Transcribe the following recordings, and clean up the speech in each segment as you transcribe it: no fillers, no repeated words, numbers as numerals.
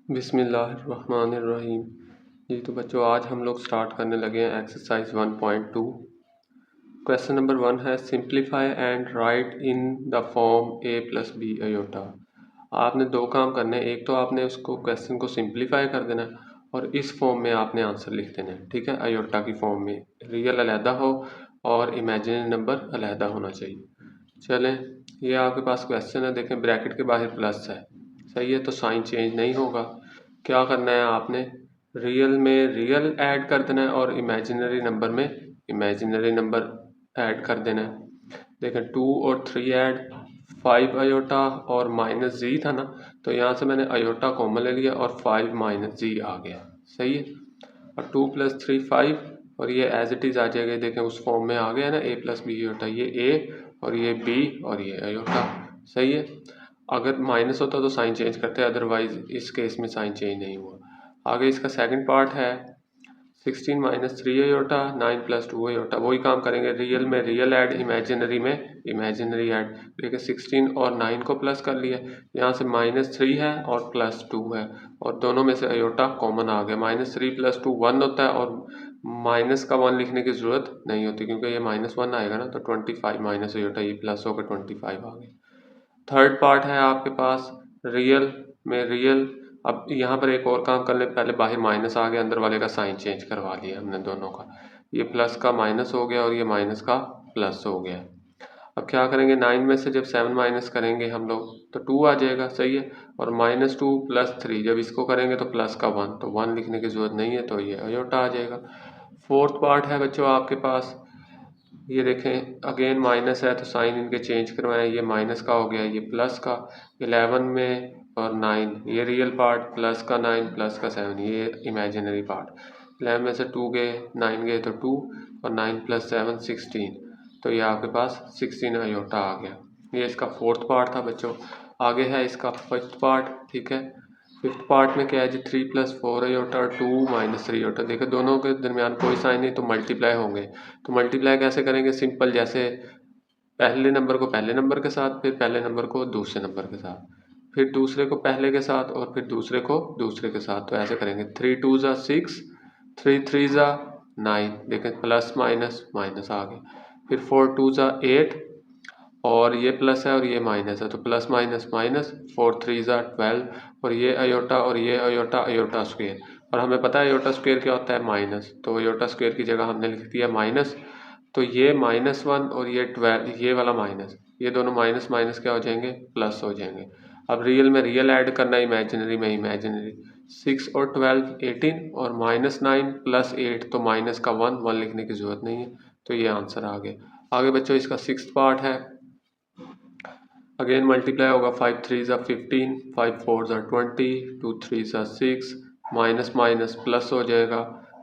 बिस्मिल्लाहिर्रहमानिर्रहीम। जी तो बच्चों, आज हम लोग स्टार्ट करने लगे हैं एक्सरसाइज 1.2। क्वेश्चन नंबर 1 है simplify and write in the form a plus B iota. आपने दो काम करने हैं, एक तो आपने उसको क्वेश्चन को सिंप्लीफाई कर देना है और इस फॉर्म में आपने आंसर लिख देना है। ठीक है, अयोटा की फॉर्म में रियल अलहदा हो और इमेजिनरी नंबर अलहदा होना चाहिए। चलें, ये आपके पास क्वेश्चन है, देखें ब्रैकेट के बाहर प्लस है, सही है, तो साइन चेंज नहीं होगा। क्या करना है आपने, रियल में रियल ऐड कर देना है और इमेजिनरी नंबर में इमेजिनरी नंबर ऐड कर देना है। देखें 2 और 3 ऐड 5 अयोटा और माइनस जी था ना, तो यहाँ से मैंने अयोटा कॉमन ले लिया और 5 माइनस जी आ गया, सही है। और 2 प्लस 3 5 और ये एज इट इज़ आ जाएगा। देखें उस फॉर्म में आ गया ना, a प्लस बी अयोटा, ये a और ये b और ये अयोटा, सही है। अगर माइनस होता तो साइन चेंज करते, अदरवाइज इस केस में साइन चेंज नहीं हुआ। आगे इसका सेकंड पार्ट है 16 माइनस 3 अयोटा 9 प्लस 2 अयोटा। वही काम करेंगे, रियल में रियल ऐड, इमेजिनरी में इमेजिनरी ऐड। देखिए 16 और 9 को प्लस कर लिया, यहाँ से -3 है और +2 है और दोनों में से अयोटा कॉमन आ गया। -3 + 2 1 होता है और माइनस का 1 लिखने की ज़रूरत नहीं होती क्योंकि ये -1 आएगा ना, तो 25 माइनस अयोटा, ये प्लस होकर 25 आ गया। थर्ड पार्ट है आपके पास रियल में रियल। अब यहाँ पर एक और काम कर ले, पहले बाहर माइनस आ गया, अंदर वाले का साइन चेंज करवा लिया हमने दोनों का। ये प्लस का माइनस हो गया और ये माइनस का प्लस हो गया। अब क्या करेंगे, 9 में से जब 7 माइनस करेंगे हम लोग तो 2 आ जाएगा, सही है। और -2 + 3 जब इसको करेंगे तो प्लस का 1, तो 1 लिखने की ज़रूरत नहीं है, तो ये अयोटा आ जाएगा। फोर्थ पार्ट है बच्चों आपके पास, ये देखें अगेन माइनस है तो साइन इनके चेंज करवाएं, ये माइनस का हो गया, ये प्लस का। 11 में और 9, ये रियल पार्ट, प्लस का 9 प्लस का 7, ये इमेजिनरी पार्ट। 11 में से 2 गए, 9 गए तो 2 और 9 + 7 16, तो ये आपके पास 16 अयोटा आ गया। ये इसका फोर्थ पार्ट था बच्चों। आगे है इसका फिफ्थ पार्ट, ठीक है। फिफ्थ पार्ट में क्या है जी, 3 + 4 अयोटा और 2 - 3 अयोटा। देखो दोनों के दरमियान कोई साइन नहीं, तो मल्टीप्लाई होंगे। तो मल्टीप्लाई कैसे करेंगे, सिंपल, जैसे पहले नंबर को पहले नंबर के साथ, फिर पहले नंबर को दूसरे नंबर के साथ, फिर दूसरे को पहले के साथ और फिर दूसरे को दूसरे के साथ। तो ऐसे करेंगे, 3 2 ज़ा 6, 3 3 ज़ा 9, देखें प्लस माइनस माइनस आ गया। फिर 4 2 ज़ा 8 और ये प्लस है और ये माइनस है, तो प्लस माइनस माइनस, 4 3 ज़ा 12 और ये अयोटा और ये अयोटा, अयोटा स्क्वेयर। और हमें पता है अयोटा स्क्वेयर क्या होता है, माइनस, तो अयोटा स्क्वेयर की जगह हमने लिख दिया माइनस। तो ये -1 और ये 12, ये वाला माइनस, ये दोनों माइनस माइनस क्या हो जाएंगे, प्लस हो जाएंगे। अब रियल में रियल ऐड करना है, इमेजिनरी में इमेजिनरी। 6 और 12 18 और -9 + 8, तो माइनस का 1 लिखने की ज़रूरत नहीं है, तो ये आंसर आ गया। आगे बच्चों इसका सिक्स्थ पार्ट है, अगेन मल्टीप्लाई होगा, 5 3 ज़ा 15, 5 4 ज़ा 20, 2 3 ज़ा 6, माइनस माइनस प्लस हो जाएगा,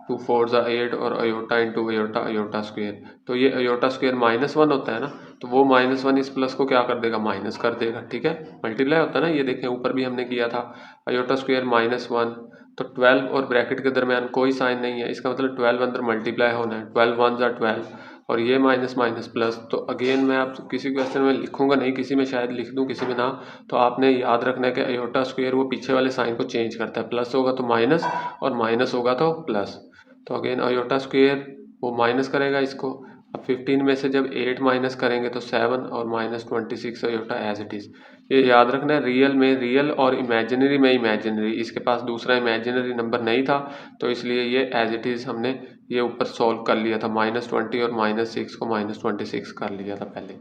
2 4 ज़ा 8 और iota into iota, iota square. तो ये अयोटा स्क्वेयर -1 होता है ना, तो वो -1 इस प्लस को क्या कर देगा, माइनस कर देगा, ठीक है। मल्टीप्लाई होता है ना, ये देखें ऊपर भी हमने किया था, अयोटा स्क्वेयर -1, तो 12 और ब्रैकेट के दरमियान कोई साइन नहीं है, इसका मतलब 12 अंदर मल्टीप्लाई होना है, 12 1 ज़ा 12 और ये माइनस माइनस प्लस। तो अगेन मैं आप किसी क्वेश्चन में लिखूंगा नहीं, किसी में शायद लिख दूं, किसी में ना, तो आपने याद रखना है कि अयोटा स्क्वायर वो पीछे वाले साइन को चेंज करता है, प्लस होगा तो माइनस और माइनस होगा तो प्लस। तो अगेन अयोटा स्क्वायर वो माइनस करेगा इसको। अब 15 में से जब 8 माइनस करेंगे तो 7 और -26 अयोटा एज इट इज़। ये याद रखना है, रियल में रियल और इमेजिनरी में इमेजिनरी। इसके पास दूसरा इमेजिनरी नंबर नहीं था, तो इसलिए ये एज इट इज़ हमने ये ऊपर सॉल्व कर लिया था, -20 और -6 को -26 कर लिया था पहले।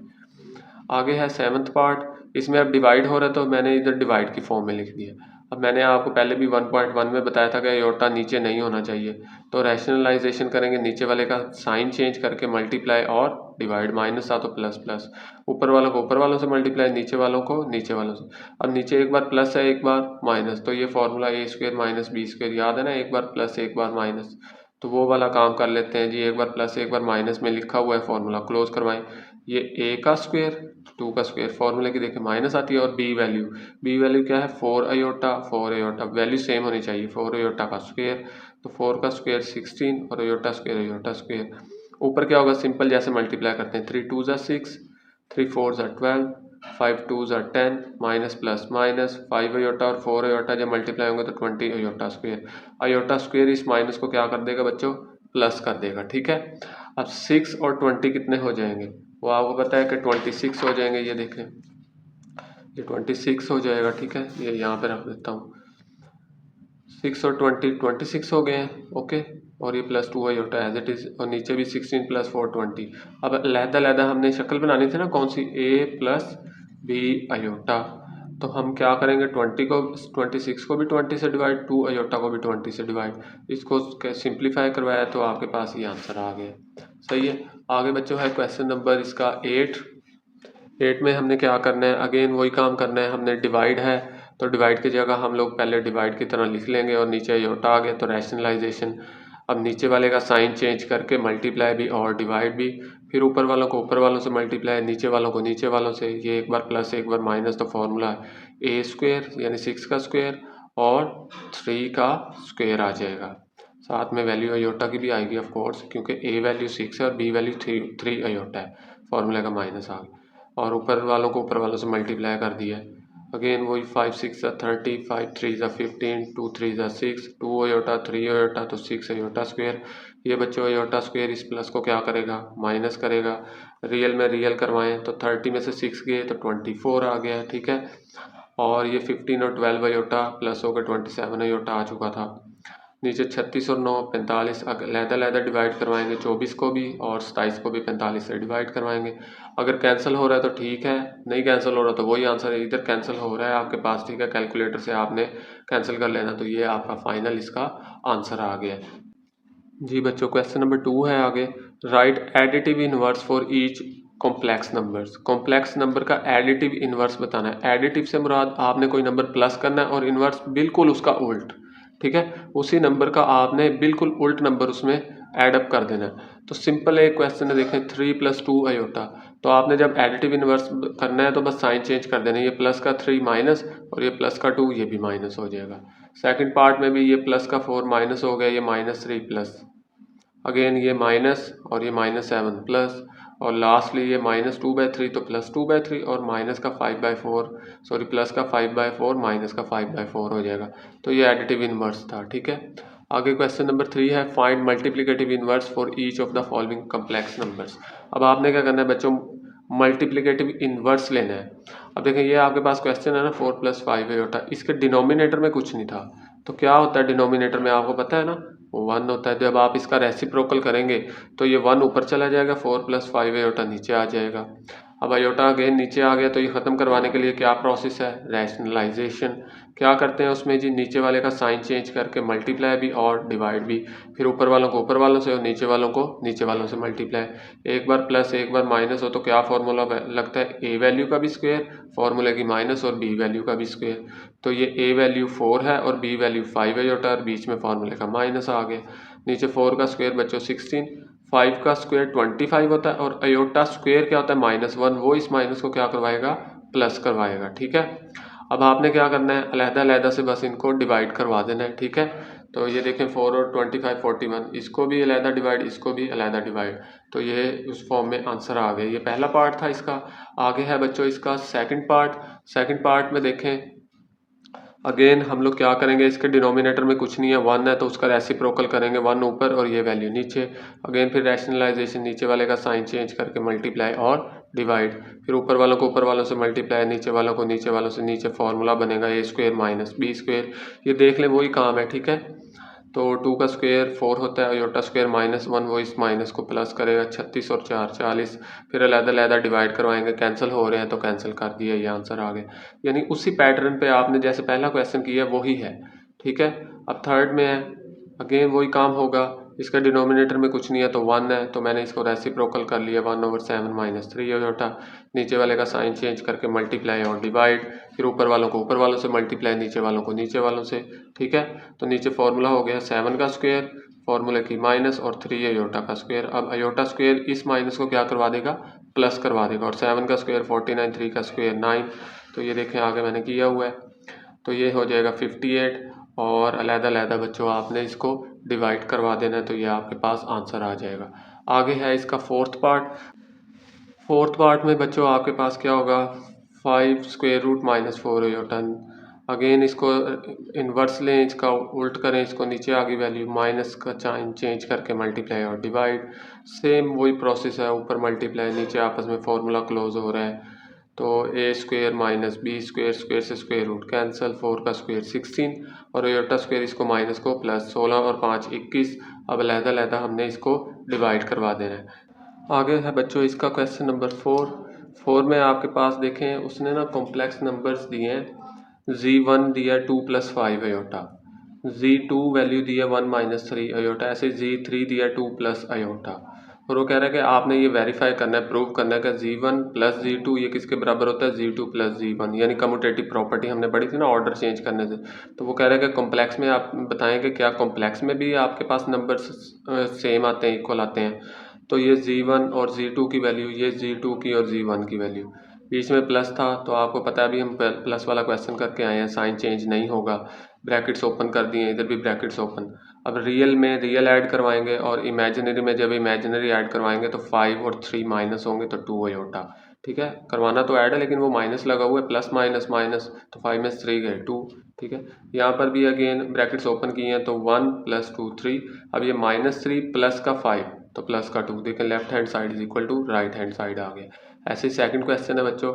आगे है सेवन्थ पार्ट, इसमें अब डिवाइड हो रहा है तो मैंने इधर डिवाइड की फॉर्म में लिख दिया। अब मैंने आपको पहले भी 1.1 में बताया था कि अयोटा नीचे नहीं होना चाहिए, तो रैशनलाइजेशन करेंगे, नीचे वाले का साइन चेंज करके मल्टीप्लाई और डिवाइड, माइनस था तो प्लस प्लस, ऊपर वालों को ऊपर वालों से मल्टीप्लाई, नीचे वालों को नीचे वालों से। अब नीचे एक बार प्लस है एक बार माइनस, तो ये फॉर्मूला a² - b² याद है ना, एक बार प्लस एक बार माइनस, तो वो वाला काम कर लेते हैं जी। एक बार प्लस एक बार माइनस में लिखा हुआ है, फॉर्मूला क्लोज करवाएं। ये a का स्क्वायर 2 का स्क्वायर, फॉर्मूले की देखिए माइनस आती है, और बी वैल्यू क्या है, 4 अयोटा, 4 अयोटा, वैल्यू सेम होनी चाहिए, 4 अयोटा का स्क्वायर, तो 4 का स्क्वायर 16 और अयोटा स्क्वायर। ऊपर क्या होगा, सिंपल जैसे मल्टीप्लाई करते हैं, 3 2 ज़ा 6, 3 4 ज़ा 12, 5 2s are 10 minus plus minus 5 iota और 4 अयोटा जब मल्टीप्लाई होंगे तो 20 अयोटा स्क्वेयर। अयोटा स्क्वेयर इस माइनस को क्या कर देगा बच्चों, प्लस कर देगा। ठीक है, अब 6 और 20 कितने हो जाएंगे, वो आपको पता है कि 26 हो जाएंगे। ये देखें, ये 26 हो जाएगा। ठीक है, ये यहाँ पे रख देता हूँ। 6 और 20 26 हो गए हैं। ओके, और ये plus 2 iota as it is, और नीचे भी 16 प्लस 4 20। अब अलहदा हमने शक्ल बनानी थी ना, कौन सी, a प्लस बी अयोटा। तो हम क्या करेंगे, 26 को भी 20 से डिवाइड, 2 अयोटा को भी 20 से डिवाइड, इसको सिंप्लीफाई करवाया तो आपके पास ये आंसर आ गया। सही है। आगे बच्चों है क्वेश्चन नंबर इसका 8 में हमने क्या करना है, अगेन वही काम करना है। हमने डिवाइड है तो डिवाइड की जगह हम लोग पहले डिवाइड की तरह लिख लेंगे, और नीचे अयोटा आ गया तो रैशनलाइजेशन। अब नीचे वाले का साइन चेंज करके मल्टीप्लाई भी और डिवाइड भी, फिर ऊपर वालों को ऊपर वालों से मल्टीप्लाई, नीचे वालों को नीचे वालों से। ये एक बार प्लस एक बार माइनस, तो फॉर्मूला a स्क्वेयर यानी 6 का स्क्वेयर और 3 का स्क्वेयर आ जाएगा। साथ में वैल्यू अयोटा की भी आएगी ऑफ कोर्स, क्योंकि a वैल्यू 6 है और b वैल्यू 3 अयोटा है। फॉर्मूले का माइनस आ गया, और ऊपर वालों को ऊपर वालों से मल्टीप्लाई कर दिया। अगेन वही 5 6 30, 5 3 15, 2 3 6, 2 अयोटा 3 अयोटा तो 6 अयोटा स्क्वेयर। ये बच्चों अयोटा स्क्वेयर इस प्लस को क्या करेगा, माइनस करेगा। रियल में रियल करवाएं तो 30 में से 6 गए तो 24 आ गया। ठीक है, और ये 15 और 12 अयोटा प्लस होकर 27 अयोटा आ चुका था। नीचे 36 और 9 45, अलहदा डिवाइड करवाएंगे, 24 को भी और 27 को भी 45 से डिवाइड करवाएंगे। अगर कैंसिल हो रहा है तो ठीक है, नहीं कैंसिल हो रहा तो वही आंसर है। इधर कैंसिल हो रहा है आपके पास, ठीक है, कैलकुलेटर से आपने कैंसिल कर लेना, तो ये आपका फाइनल इसका आंसर आ गया। जी बच्चों, क्वेश्चन नंबर 2 है आगे, right additive inverse for each complex numbers. Complex number का एडिटिव इनवर्स बताना है। एडिटिव से मुराद आपने कोई नंबर प्लस करना है और इनवर्स बिल्कुल उसका उल्ट। ठीक है, उसी नंबर का आपने बिल्कुल उल्ट नंबर उसमें एडअप कर देना है। तो सिंपल एक क्वेश्चन है, देखें 3 + 2 अयोटा। तो आपने जब एडिटिव इनवर्स करना है तो बस साइन चेंज कर देना है, ये प्लस का 3 माइनस और ये प्लस का 2 ये भी माइनस हो जाएगा। सेकंड पार्ट में भी ये प्लस का 4 माइनस हो गया, ये -3 प्लस, अगेन ये माइनस और ये -7 प्लस, और लास्टली ये -2/3 तो +2/3 और माइनस का 5/4, सॉरी प्लस का 5/4 माइनस का 5/4 हो जाएगा। तो ये एडिटिव इनवर्स था। ठीक है, आगे क्वेश्चन नंबर 3 है, find multiplicative inverse for each of the following complex numbers. अब आपने क्या करना है बच्चों, मल्टीप्लिकेटिव इनवर्स लेना है। अब देखें ये आपके पास क्वेश्चन है ना 4 + 5 अयोटा, इसके डिनोमिनेटर में कुछ नहीं था, तो क्या होता है डिनोमिनेटर में आपको पता है ना, 1 होता है। जब आप इसका रेसिप्रोकल करेंगे तो ये 1 ऊपर चला जाएगा, 4 + 5 अयोटा नीचे आ जाएगा। अब अयोटा अगेन नीचे आ गया, तो ये ख़त्म करवाने के लिए क्या प्रोसेस है, रैशनलाइजेशन। क्या करते हैं उसमें जी, नीचे वाले का साइन चेंज करके मल्टीप्लाई भी और डिवाइड भी, फिर ऊपर वालों को ऊपर वालों से और नीचे वालों को नीचे वालों से मल्टीप्लाई। एक बार प्लस एक बार माइनस हो तो क्या फॉर्मूला लगता है, ए वैल्यू का भी स्क्वायर, फॉर्मूले की माइनस, और बी वैल्यू का भी स्क्वायर। तो ये ए वैल्यू 4 है और बी वैल्यू 5 अयोटा, और बीच में फॉर्मूले का माइनस आ गया। नीचे 4 का स्क्वायर बच्चों 16, 5 का स्क्वायर 25 होता है, और अयोटा स्क्वायर क्या होता है -1, वो इस माइनस को क्या करवाएगा, प्लस करवाएगा। ठीक है, अब आपने क्या करना है, अलहदा से बस इनको डिवाइड करवा देना है। ठीक है, तो ये देखें 4 और 25 41, इसको भी अलहदा डिवाइड, इसको भी अलहदा डिवाइड, तो ये उस फॉर्म में आंसर आ गया। ये पहला पार्ट था इसका। आगे है बच्चों इसका सेकंड पार्ट। सेकंड पार्ट में देखें अगेन हम लोग क्या करेंगे, इसके डिनोमिनेटर में कुछ नहीं है, 1 है तो उसका रेसिप्रोकल करेंगे, 1 ऊपर और ये वैल्यू नीचे। अगेन फिर रैशनलाइजेशन, नीचे वाले का साइन चेंज करके मल्टीप्लाई और डिवाइड, फिर ऊपर वालों को ऊपर वालों से मल्टीप्लाई, नीचे वालों को नीचे वालों से, नीचे फॉर्मूला बनेगा a² - b²। ये देख लें वही काम है। ठीक है, तो 2 का स्क्वायर 4 होता है, अयोटा स्क्वायर -1, वो इस माइनस को प्लस करेगा, 36 और 4 40, फिर अलहदा डिवाइड करवाएंगे, कैंसिल हो रहे हैं तो कैंसिल कर दिया, ये आंसर आ गया। यानी उसी पैटर्न पे आपने जैसे पहला क्वेश्चन किया वही है। ठीक है, अब थर्ड में है, अगेन वही काम होगा, इसका डिनोमिनेटर में कुछ नहीं है तो 1 है, तो मैंने इसको रेसिप्रोकल कर लिया, 1/7 - 3 अयोटा, नीचे वाले का साइन चेंज करके मल्टीप्लाई और डिवाइड, फिर ऊपर वालों को ऊपर वालों से मल्टीप्लाई, नीचे वालों को नीचे वालों से। ठीक है, तो नीचे फॉर्मूला हो गया 7 का स्क्वायर, फॉर्मूले की माइनस, और 3 अयोटा का स्क्वायर। अब अयोटा स्क्वायर इस माइनस को क्या करवा देगा, प्लस करवा देगा, और 7 का स्क्वायर 49, 3 का स्क्वायर 9। तो ये देखें आगे मैंने किया हुआ है, तो ये हो जाएगा 58, और अलहदा बच्चों आपने इसको डिवाइड करवा देना है, तो ये आपके पास आंसर आ जाएगा। आगे है इसका फोर्थ पार्ट। फोर्थ पार्ट में बच्चों आपके पास क्या होगा, 5 square root minus 4 iota. Again इसको इन्वर्स लें, इसका उल्ट करें, इसको नीचे आगे वैल्यू माइनस का साइन चेंज करके मल्टीप्लाई और डिवाइड। सेम वही प्रोसेस है, ऊपर मल्टीप्लाई नीचे आपस में फॉर्मूला क्लोज हो रहा है। तो A square minus B square, square से स्क्वायर रूट कैंसिल, 4 का स्क्वायर 16 और अयोटा स्क्वायर इसको माइनस को प्लस 16 और 5 21। अब अलहदा हमने इसको डिवाइड करवा देना है। आगे है बच्चों इसका क्वेश्चन नंबर 4 में आपके पास देखें उसने ना कॉम्प्लेक्स नंबर्स दिए हैं। Z1 दिया 2 + 5 अयोटा, Z2 वैल्यू दिया 1 - 3 अयोटा, ऐसे Z3 दिया 2 + अयोटा। और वो कह रहा है कि आपने ये वेरीफाई करना है, प्रूव करना है कि Z1 + Z2 ये किसके बराबर होता है, Z2 + Z1, यानी कम्यूटेटिव प्रॉपर्टी हमने पढ़ी थी ना ऑर्डर चेंज करने से। तो वो कह रहा है कि कॉम्प्लेक्स में आप बताएं कि क्या कॉम्प्लेक्स में भी आपके पास नंबर्स सेम आते हैं, इक्वल आते हैं। तो ये Z1 और Z2 की वैल्यू, ये Z2 की और Z1 की वैल्यू, बीच में प्लस था तो आपको पता है अभी हम प्लस वाला क्वेश्चन करके आए हैं, साइन चेंज नहीं होगा, ब्रैकेट्स ओपन कर दिए, इधर भी ब्रैकेट्स ओपन। अब रियल में रियल ऐड करवाएंगे और इमेजिनरी में जब इमेजिनरी ऐड करवाएंगे तो 5 और 3 माइनस होंगे तो 2 अयोटा। ठीक है, करवाना तो ऐड है लेकिन वो माइनस लगा हुआ है, प्लस माइनस माइनस, तो 5 में 3 गए 2। ठीक है, यहाँ पर भी अगेन ब्रैकेट्स ओपन किए हैं तो 1 + 2 3। अब ये -3 प्लस का 5 तो प्लस का 2, देखें left hand side is equal to right hand side आ गया। ऐसे सेकंड क्वेश्चन है बच्चों।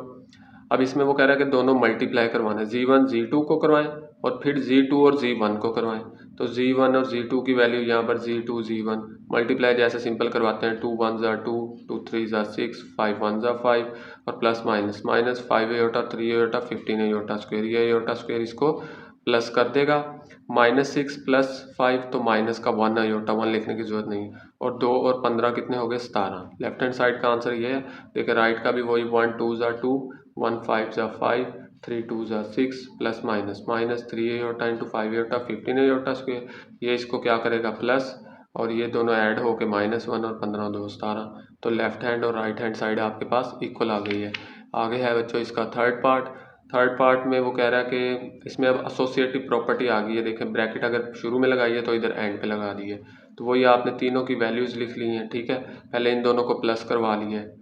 अब इसमें वो कह रहा है कि दोनों मल्टीप्लाई करवाना है, Z1 Z2 को करवाएं और फिर Z2 और Z1 को करवाएं। तो Z1 और Z2 की वैल्यू यहाँ पर Z2 Z1 मल्टीप्लाई जैसे सिंपल करवाते हैं, 2 1 ज़ा 2, 2 3 ज़ा 6, 5 1 ज़ा 5 और plus minus minus 5 iota 3 iota 15 iota square, ये अयोटा स्क्वायर इसको प्लस कर देगा। -6 + 5 तो माइनस का 1 अयोटा, 1 लिखने की जरूरत नहीं। और 2 और 15 कितने हो गए, 17। लेफ्ट हैंड साइड का आंसर ये है। देखिए राइट का भी वही, 1 2 ज़ा 2, 1 5 ज़ा 5, 3 2 ज़ा 6 plus minus minus 3 iota into 5 iota 15 iota square, ये इसको क्या करेगा प्लस, और ये दोनों ऐड होके -1 और 15 2 17। तो लेफ्ट हैंड और राइट हैंड साइड आपके पास इक्वल आ गई है। आगे है बच्चों इसका थर्ड पार्ट में वो कह रहा है कि इसमें अब एसोसिएटिव प्रॉपर्टी आ गई है। देखें ब्रैकेट अगर शुरू में लगाई है तो इधर एंड पे लगा दी है, तो वही आपने तीनों की वैल्यूज़ लिख ली हैं। ठीक है, पहले इन दोनों को प्लस करवा लिया है,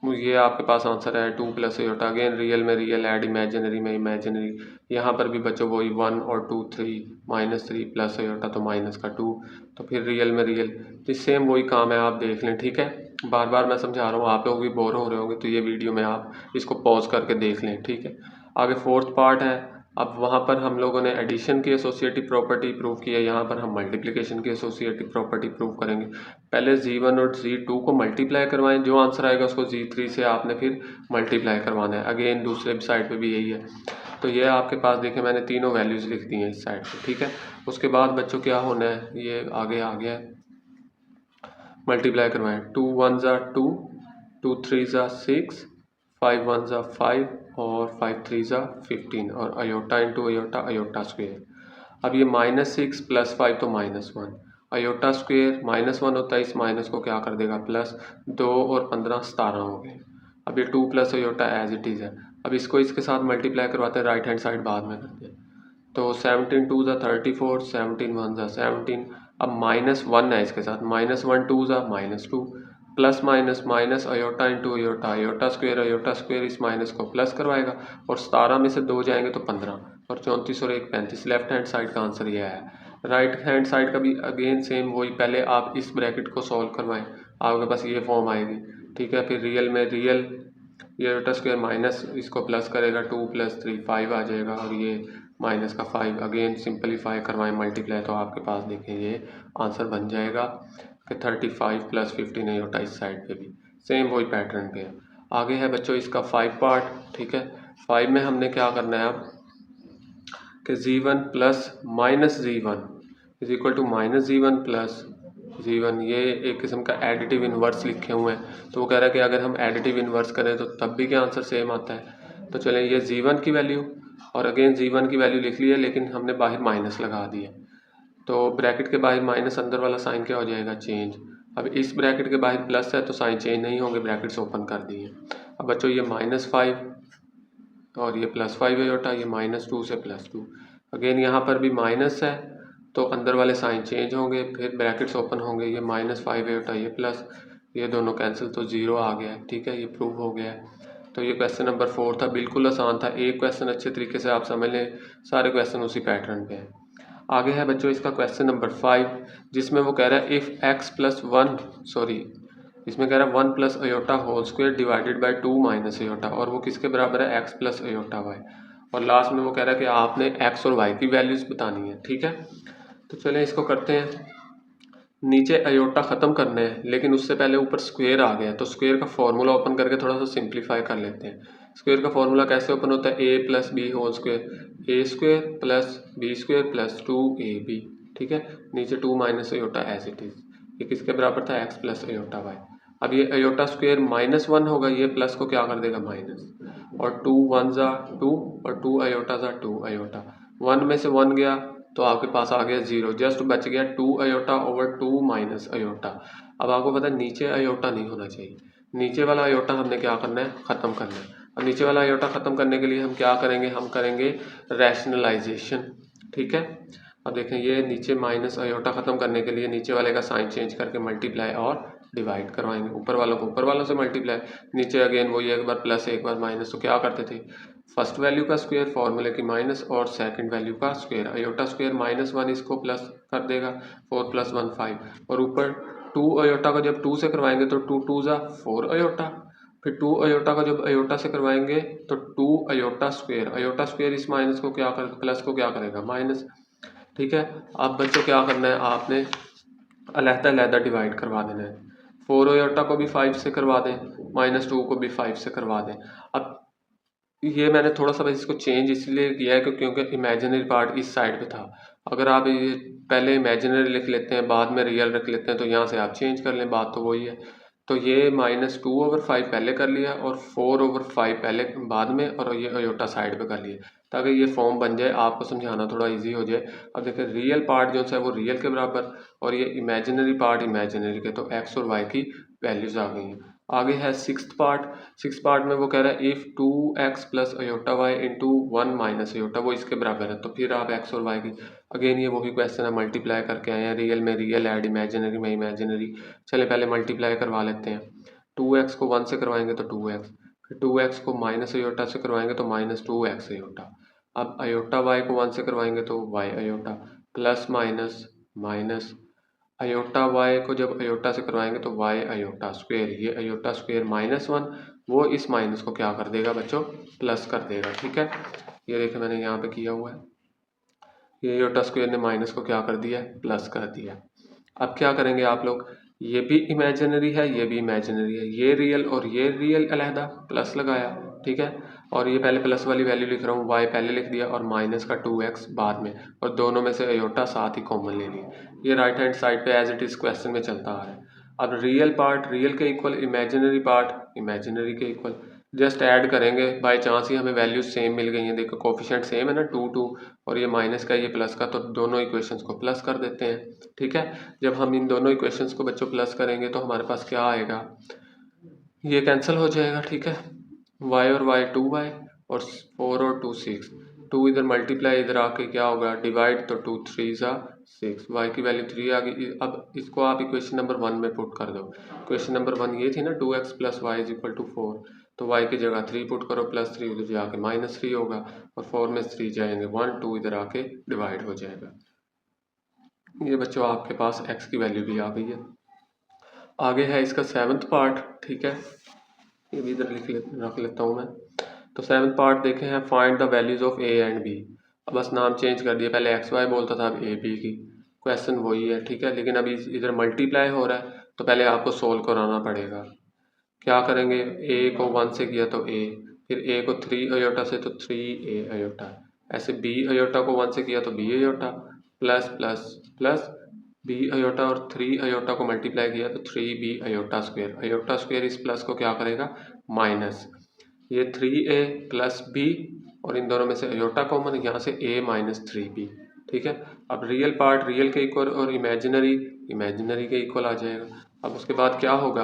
ये आपके पास आंसर है 2 + अयोटा। अगेन रियल में रियल ऐड, इमेजिनरी में इमेजिनरी, यहाँ पर भी बच्चों वही 1 और 2 3 -3 प्लस अयोटा तो माइनस का 2, तो फिर रियल में रियल, तो सेम वही काम है, आप देख लें। ठीक है, बार बार मैं समझा रहा हूँ, आप लोग भी बोर हो रहे होंगे तो ये वीडियो में आप इसको पॉज करके देख लें। ठीक है, आगे फोर्थ पार्ट है। अब वहाँ पर हम लोगों ने एडिशन की एसोसिएटिव प्रॉपर्टी प्रूव की है, यहाँ पर हम मल्टीप्लिकेशन की एसोसिएटिव प्रॉपर्टी प्रूव करेंगे। पहले Z1 और Z2 को मल्टीप्लाई करवाएं, जो आंसर आएगा उसको Z3 से आपने फिर मल्टीप्लाई करवाना है। अगेन दूसरे साइड पे भी यही है। तो ये आपके पास देखें मैंने तीनों वैल्यूज़ लिख दी हैं इस साइड पे। ठीक है, उसके बाद बच्चों क्या होना है, ये आगे आ गया है, मल्टीप्लाई करवाएं। 2 1 ज़ा 2, 2 3 ज़ा 6, 5 1 ज़ा 5 और 5 3 ज़ा 15 और iota into iota iota square. अब ये -6 + 5 तो -1, अयोटा स्क्वेयर -1 होता है, इस माइनस को क्या कर देगा प्लस, 2 और 15 17 हो गए। अब ये 2 + अयोटा एज इट इज़ है। अब इसको इसके साथ मल्टीप्लाई करवाते हैं, राइट हैंड साइड बाद में करते हैं। तो 17 2 ज़ा 34, 17 1 ज़ा 17। अब -1 है इसके साथ, -1 2 ज़ा -2, plus minus minus iota into iota iota square, इस माइनस को प्लस करवाएगा और 17 में से 2 जाएंगे तो 15 और 34 और 1 35। लेफ्ट हैंड साइड का आंसर यह है। राइट हैंड साइड का भी अगेन सेम वही, पहले आप इस ब्रैकेट को सॉल्व करवाएं, आपके पास ये फॉर्म आएगी। ठीक है, फिर रियल में रियल, ये अयोटा स्क्वेयर माइनस इसको प्लस करेगा, 2 + 3 5 आ जाएगा और ये माइनस का 5। अगेन सिंपलीफाई करवाएं मल्टीप्लाई, तो आपके पास देखें ये आंसर बन जाएगा कि 35 + 15 अयोटा। इस साइड पे भी सेम वही पैटर्न पे है। आगे है बच्चों इसका 5 पार्ट। ठीक है, 5 में हमने क्या करना है अब कि Z1 + -Z1 is equal to -Z1 + Z1, ये एक किस्म का एडिटिव इन्वर्स लिखे हुए हैं। तो वो कह रहा है कि अगर हम एडिटिव इन्वर्स करें तो तब भी क्या आंसर सेम आता है। तो चलें, ये Z1 की वैल्यू और अगेन Z1 की वैल्यू लिख ली है, लेकिन हमने बाहर माइनस लगा दिया, तो ब्रैकेट के बाहर माइनस, अंदर वाला साइन क्या हो जाएगा चेंज। अब इस ब्रैकेट के बाहर प्लस है तो साइन चेंज नहीं होंगे, ब्रैकेट्स ओपन कर दिए। अब बच्चों ये -5 और ये +5 अयोटा, ये -2 से +2। अगेन यहाँ पर भी माइनस है तो अंदर वाले साइन चेंज होंगे, फिर ब्रैकेट्स ओपन होंगे, ये -5 अयोटा, ये प्लस, ये दोनों कैंसिल तो 0 आ गया है। ठीक है, ये प्रूव हो गया है। तो ये क्वेश्चन नंबर 4 था, बिल्कुल आसान था। एक क्वेश्चन अच्छे तरीके से आप समझ लें, सारे क्वेश्चन उसी पैटर्न पे हैं। आगे है बच्चों इसका क्वेश्चन नंबर 5, जिसमें वो कह रहा है इफ़ x प्लस 1 इसमें कह रहा है 1 plus iota whole square divided by 2 minus iota, और वो किसके बराबर है, x प्लस अयोटा वाई। और लास्ट में वो कह रहा है कि आपने x और y की वैल्यूज़ बतानी है। ठीक है, तो चलें इसको करते हैं। नीचे अयोटा ख़त्म करने हैं, लेकिन उससे पहले ऊपर स्क्वायर आ गया, तो स्क्वायर का फॉर्मूला ओपन करके थोड़ा सा सिंप्लीफाई कर लेते हैं। स्क्वायर का फॉर्मूला कैसे ओपन होता है, A plus B whole square, A square plus B square plus 2ab। ठीक है, नीचे 2 minus iota as it is. ये किसके बराबर था, x प्लस अयोटा वाई। अब ये अयोटा स्क्वायर -1 होगा, ये प्लस को क्या कर देगा, माइनस, और 2 1 ज़ा 2 और 2 अयोटा ज़ा 2 अयोटा। 1 में से 1 गया तो आपके पास आ गया 0, जस्ट बच गया 2 अयोटा ओवर 2 माइनस अयोटा। अब आपको पता है नीचे अयोटा नहीं होना चाहिए, नीचे वाला अयोटा हमने क्या करना है, ख़त्म करना है। और नीचे वाला अयोटा ख़त्म करने के लिए हम क्या करेंगे, हम करेंगे रैशनलाइजेशन। ठीक है, अब देखें ये नीचे माइनस अयोटा ख़त्म करने के लिए नीचे वाले का साइन चेंज करके मल्टीप्लाई और डिवाइड करवाएंगे, ऊपर वालों को ऊपर वालों से मल्टीप्लाई, नीचे अगेन वही एक बार प्लस एक बार माइनस। तो क्या करते थे, फर्स्ट वैल्यू का स्क्वायर फॉर्मूले की माइनस और सेकंड वैल्यू का स्क्वायर। अयोटा स्क्वायर -1 इसको प्लस कर देगा, 4 + 1 5, और ऊपर 2 अयोटा का जब 2 से करवाएंगे तो 2 2 ज़ा 4 अयोटा, फिर 2 अयोटा का जब अयोटा से करवाएंगे तो 2 अयोटा स्क्वायर। अयोटा स्क्वायर इस माइनस को क्या कर, प्लस को क्या करेगा, माइनस। ठीक है, अब बच्चों क्या करना है, आपने अलहदा डिवाइड करवा देना है। 4 अयोटा को भी 5 से करवा दें, -2 को भी 5 से करवा दें। अब ये मैंने थोड़ा सा बस इसको चेंज इसलिए किया है क्योंकि इमेजिनरी पार्ट इस साइड पे था। अगर आप ये पहले इमेजिनरी लिख लेते हैं बाद में रियल रख लेते हैं तो यहाँ से आप चेंज कर लें, बात तो वही है। तो ये -2/5 पहले कर लिया और 4/5 पहले बाद में, और ये अयोटा साइड पे कर लिया ताकि ये फॉर्म बन जाए, आपको समझाना थोड़ा इजी हो जाए। अब देखिए रियल पार्ट जो है वो रियल के बराबर और ये इमेजिनरी पार्ट इमेजिनरी के, तो x और y की वैल्यूज़ आ गई हैं। आगे है सिक्स्थ पार्ट में वो कह रहा है if 2x plus iota y into 1 minus iota, वो इसके बराबर है। तो फिर आप x और y की अगेन ये वही क्वेश्चन है, मल्टीप्लाई करके आए हैं, रियल में रियल ऐड, इमेजिनरी में इमेजिनरी। चले पहले मल्टीप्लाई करवा लेते हैं। 2x को 1 से करवाएंगे तो 2x, फिर 2x को माइनस अयोटा से करवाएंगे तो -2x अयोटा। अब अयोटा y को 1 से करवाएंगे तो y iota, plus minus minus, iota y को जब अयोटा से करवाएंगे तो वाई अयोटा स्क्वायर, ये अयोटा स्क्वायर -1 वो इस माइनस को क्या कर देगा बच्चों, प्लस कर देगा। ठीक है, ये देखिए मैंने यहाँ पे किया हुआ है, ये अयोटा स्क्वायर ने माइनस को क्या कर दिया, प्लस कर दिया। अब क्या करेंगे आप लोग, ये भी इमेजिनरी है ये भी इमेजिनरी है, ये रियल अलहदा प्लस लगाया। ठीक है, और ये पहले प्लस वाली वैल्यू लिख रहा हूँ, y पहले लिख दिया और माइनस का 2x बाद में, और दोनों में से अयोटा साथ ही कॉमन ले लिया। ये राइट हैंड साइड पे एज इट इज़ क्वेश्चन में चलता आ रहा है। अब रियल पार्ट रियल के इक्वल, इमेजिनरी पार्ट इमेजिनरी के इक्वल, जस्ट ऐड करेंगे, बाय चांस ही हमें वैल्यूज सेम मिल गई हैं। देखो कोफिशिएंट सेम है ना, 2 2, और ये माइनस का ये प्लस का, तो दोनों इक्वेशंस को प्लस कर देते हैं। ठीक है, जब हम इन दोनों इक्वेशंस को बच्चों प्लस करेंगे तो हमारे पास क्या आएगा, ये कैंसिल हो जाएगा। ठीक है, y और y 2y और 4 और 2 6, 2 इधर मल्टीप्लाई इधर आके क्या होगा, डिवाइड, तो 2 3 ज़ा 6, y की वैल्यू 3 आ गई। अब इसको आप इक्वेशन नंबर 1 में पुट कर दो। इक्वेशन नंबर 1 ये थी ना, 2x plus y is equal to 4, तो y की जगह 3 पुट करो, +3 उधर जाके -3 होगा, और 4 में 3 जाएंगे 1, 2 इधर आके डिवाइड हो जाएगा। ये बच्चों आपके पास x की वैल्यू भी आ गई है। आगे है इसका 7th पार्ट। ठीक है, ये भी इधर रख लेता हूँ मैं। तो 7th पार्ट देखे हैं, find the values of a and b। अब बस नाम चेंज कर दिया, पहले एक्स वाई बोलता था, अब a b की, क्वेश्चन वही है। ठीक है, लेकिन अभी इधर मल्टीप्लाई हो रहा है तो पहले आपको सोल्व कराना पड़ेगा। क्या करेंगे, a को 1 से किया तो a, फिर a को 3 अयोटा से तो 3a अयोटा, ऐसे b अयोटा को 1 से किया तो b iota, plus plus plus b iota, और 3 अयोटा को मल्टीप्लाई किया तो 3b iota square. Iota square इस प्लस को क्या करेगा, माइनस, ये 3a प्लस b, और इन दोनों में से अयोटा कॉमन, यहाँ से a माइनस 3b। ठीक है, अब रियल पार्ट रियल के इक्वल और इमेजिनरी इमेजिनरी के इक्वल आ जाएगा। अब उसके बाद क्या होगा,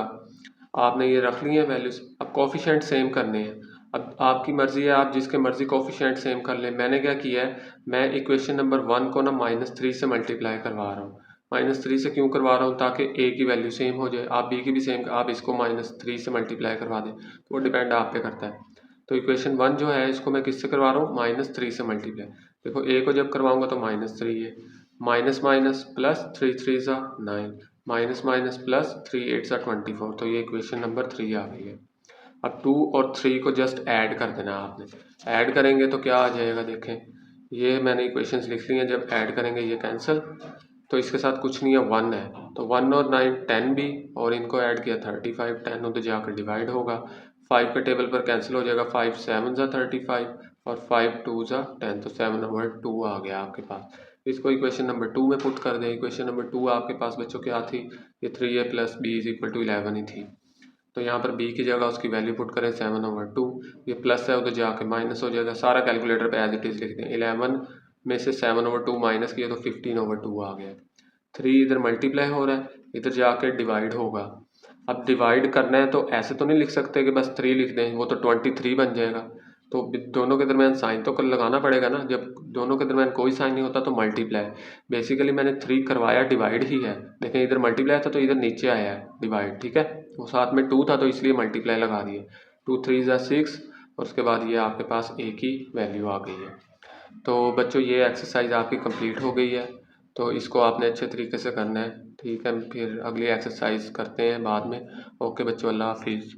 आपने ये रख ली है वैल्यूज, अब कोफिशिएंट सेम करने हैं। अब आपकी मर्जी है, आप जिसके मर्जी कोफिशिएंट सेम कर लें। मैंने क्या किया है, मैं इक्वेशन नंबर 1 को ना -3 से मल्टीप्लाई करवा रहा हूँ, -3 से क्यों करवा रहा हूँ, ताकि ए की वैल्यू सेम हो जाए। आप बी की भी सेम, आप इसको -3 से मल्टीप्लाई करवा दें, तो वो डिपेंड आप पे करता है। तो इक्वेशन 1 जो है इसको मैं किससे करवा रहा हूँ, -3 से मल्टीप्लाई। देखो ए को जब करवाऊंगा तो -3 है, माइनस माइनस प्लस 3 3 ज़ा 9, माइनस माइनस प्लस 3 8 ज़ा 24। तो ये इक्वेशन नंबर 3 आ गई है। अब 2 और 3 को जस्ट ऐड कर देना आपने। ऐड करेंगे तो क्या आ जाएगा, देखें ये मैंने इक्वेशंस लिख ली हैं, जब ऐड करेंगे ये कैंसिल, तो इसके साथ कुछ नहीं है, 1 है, तो 1 और 9 10 भी, और इनको ऐड किया 35, 10 उधर जाकर डिवाइड होगा, 5 के टेबल पर कैंसिल हो जाएगा, 5 7 ज़ा 35 और 5 2 ज़ा 10, तो 7/2 आ गया आपके पास। इसको इक्वेशन नंबर 2 में पुट कर दें। इक्वेशन नंबर 2 आपके पास बच्चों क्या थी, ये 3a + b = 11 ही थी। तो यहाँ पर b की जगह उसकी वैल्यू पुट करें 7/2, ये प्लस है उधर जाके माइनस हो जाएगा, सारा कैलकुलेटर पे एज इट इज़ लिख दें। 11 में से 7/2 माइनस किया तो 15/2 आ गया। 3 इधर मल्टीप्लाई हो रहा है, इधर जाके डिवाइड होगा। अब डिवाइड करना है तो ऐसे तो नहीं लिख सकते कि बस 3 लिख दें, वो तो 23 बन जाएगा। तो दोनों के दरमियान साइन तो लगाना पड़ेगा ना, जब दोनों के दरमियान कोई साइन नहीं होता तो मल्टीप्लाई। बेसिकली मैंने 3 करवाया, डिवाइड ही है, देखें इधर मल्टीप्लाई था तो इधर नीचे आया है डिवाइड, ठीक है। वो साथ में 2 था तो इसलिए मल्टीप्लाई लगा दिए, 2 3 ज़ा 6, और उसके बाद ये आपके पास a की वैल्यू आ गई है। तो बच्चों ये एक्सरसाइज आपकी कंप्लीट हो गई है, तो इसको आपने अच्छे तरीके से करना है, ठीक है। फिर अगली एक्सरसाइज करते हैं बाद में। ओके बच्चों, अल्लाह हाफिज़।